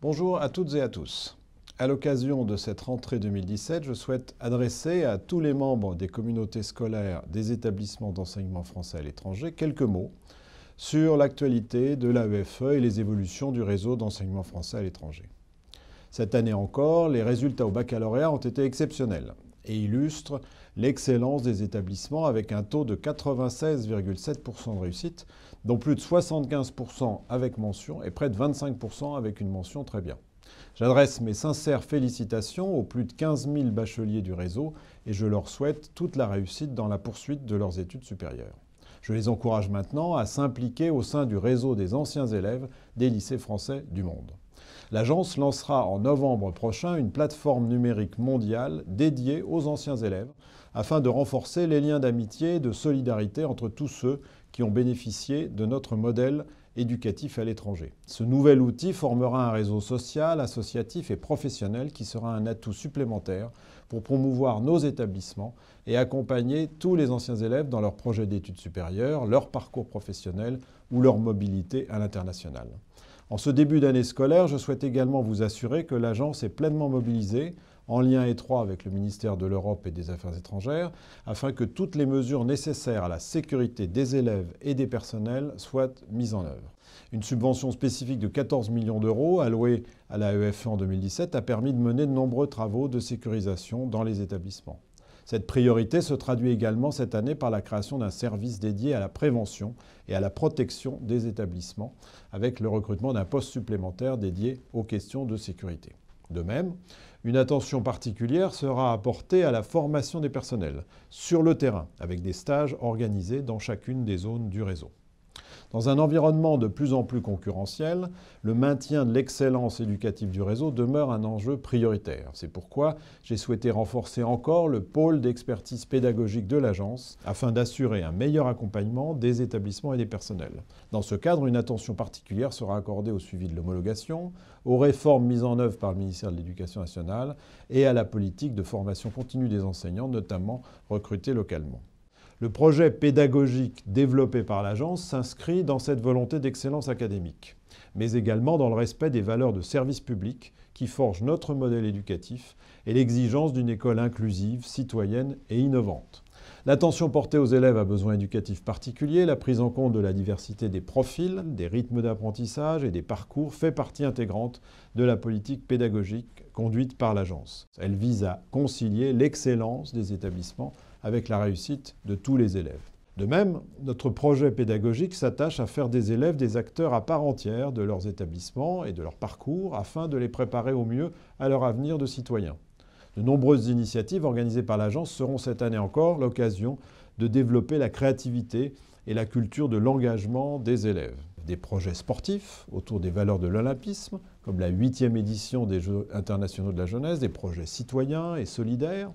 Bonjour à toutes et à tous. À l'occasion de cette rentrée 2017, je souhaite adresser à tous les membres des communautés scolaires des établissements d'enseignement français à l'étranger quelques mots sur l'actualité de l'AEFE et les évolutions du réseau d'enseignement français à l'étranger. Cette année encore, les résultats au baccalauréat ont été exceptionnels et illustrent l'excellence des établissements avec un taux de 96,7% de réussite, dont plus de 75% avec mention et près de 25% avec une mention très bien. J'adresse mes sincères félicitations aux plus de 15 000 bacheliers du réseau et je leur souhaite toute la réussite dans la poursuite de leurs études supérieures. Je les encourage maintenant à s'impliquer au sein du réseau des anciens élèves des lycées français du monde. L'agence lancera en novembre prochain une plateforme numérique mondiale dédiée aux anciens élèves afin de renforcer les liens d'amitié et de solidarité entre tous ceux qui ont bénéficié de notre modèle éducatif à l'étranger. Ce nouvel outil formera un réseau social, associatif et professionnel qui sera un atout supplémentaire pour promouvoir nos établissements et accompagner tous les anciens élèves dans leurs projets d'études supérieures, leur parcours professionnel ou leur mobilité à l'international. En ce début d'année scolaire, je souhaite également vous assurer que l'agence est pleinement mobilisée, en lien étroit avec le ministère de l'Europe et des Affaires étrangères, afin que toutes les mesures nécessaires à la sécurité des élèves et des personnels soient mises en œuvre. Une subvention spécifique de 14 millions d'euros allouée à l'AEFE en 2017 a permis de mener de nombreux travaux de sécurisation dans les établissements. Cette priorité se traduit également cette année par la création d'un service dédié à la prévention et à la protection des établissements, avec le recrutement d'un poste supplémentaire dédié aux questions de sécurité. De même, une attention particulière sera apportée à la formation des personnels sur le terrain, avec des stages organisés dans chacune des zones du réseau. Dans un environnement de plus en plus concurrentiel, le maintien de l'excellence éducative du réseau demeure un enjeu prioritaire. C'est pourquoi j'ai souhaité renforcer encore le pôle d'expertise pédagogique de l'agence afin d'assurer un meilleur accompagnement des établissements et des personnels. Dans ce cadre, une attention particulière sera accordée au suivi de l'homologation, aux réformes mises en œuvre par le ministère de l'Éducation nationale et à la politique de formation continue des enseignants, notamment recrutés localement. Le projet pédagogique développé par l'agence s'inscrit dans cette volonté d'excellence académique, mais également dans le respect des valeurs de service public qui forgent notre modèle éducatif et l'exigence d'une école inclusive, citoyenne et innovante. L'attention portée aux élèves à besoins éducatifs particuliers, la prise en compte de la diversité des profils, des rythmes d'apprentissage et des parcours fait partie intégrante de la politique pédagogique conduite par l'agence. Elle vise à concilier l'excellence des établissements avec la réussite de tous les élèves. De même, notre projet pédagogique s'attache à faire des élèves des acteurs à part entière de leurs établissements et de leur parcours afin de les préparer au mieux à leur avenir de citoyens. De nombreuses initiatives organisées par l'agence seront cette année encore l'occasion de développer la créativité et la culture de l'engagement des élèves. Des projets sportifs autour des valeurs de l'olympisme, comme la 8e édition des Jeux internationaux de la jeunesse, des projets citoyens et solidaires,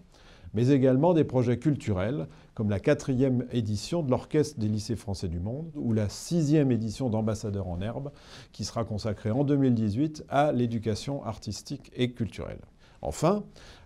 mais également des projets culturels, comme la 4e édition de l'Orchestre des lycées français du monde ou la 6e édition d'Ambassadeurs en herbe, qui sera consacrée en 2018 à l'éducation artistique et culturelle. Enfin,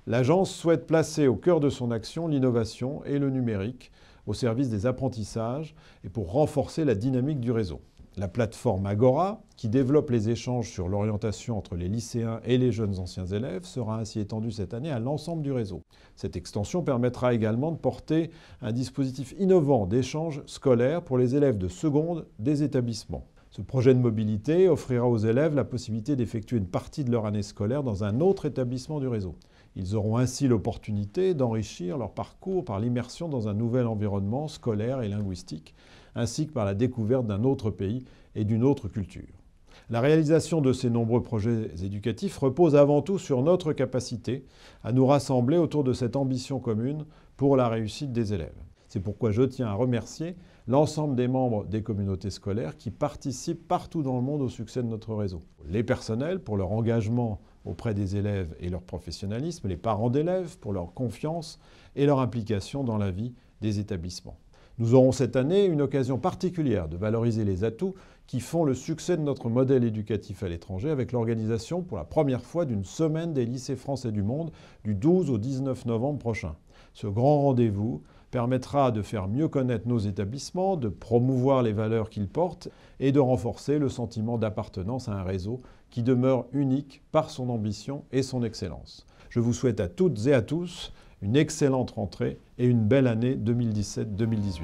l'agence souhaite placer au cœur de son action l'innovation et le numérique au service des apprentissages et pour renforcer la dynamique du réseau. La plateforme Agora, qui développe les échanges sur l'orientation entre les lycéens et les jeunes anciens élèves, sera ainsi étendue cette année à l'ensemble du réseau. Cette extension permettra également de porter un dispositif innovant d'échange scolaire pour les élèves de seconde des établissements. Ce projet de mobilité offrira aux élèves la possibilité d'effectuer une partie de leur année scolaire dans un autre établissement du réseau. Ils auront ainsi l'opportunité d'enrichir leur parcours par l'immersion dans un nouvel environnement scolaire et linguistique, ainsi que par la découverte d'un autre pays et d'une autre culture. La réalisation de ces nombreux projets éducatifs repose avant tout sur notre capacité à nous rassembler autour de cette ambition commune pour la réussite des élèves. C'est pourquoi je tiens à remercier l'ensemble des membres des communautés scolaires qui participent partout dans le monde au succès de notre réseau. Les personnels pour leur engagement auprès des élèves et leur professionnalisme, les parents d'élèves pour leur confiance et leur implication dans la vie des établissements. Nous aurons cette année une occasion particulière de valoriser les atouts qui font le succès de notre modèle éducatif à l'étranger avec l'organisation pour la première fois d'une semaine des lycées français du monde du 12 au 19 novembre prochain. Ce grand rendez-vous permettra de faire mieux connaître nos établissements, de promouvoir les valeurs qu'ils portent et de renforcer le sentiment d'appartenance à un réseau qui demeure unique par son ambition et son excellence. Je vous souhaite à toutes et à tous une excellente rentrée et une belle année 2017-2018.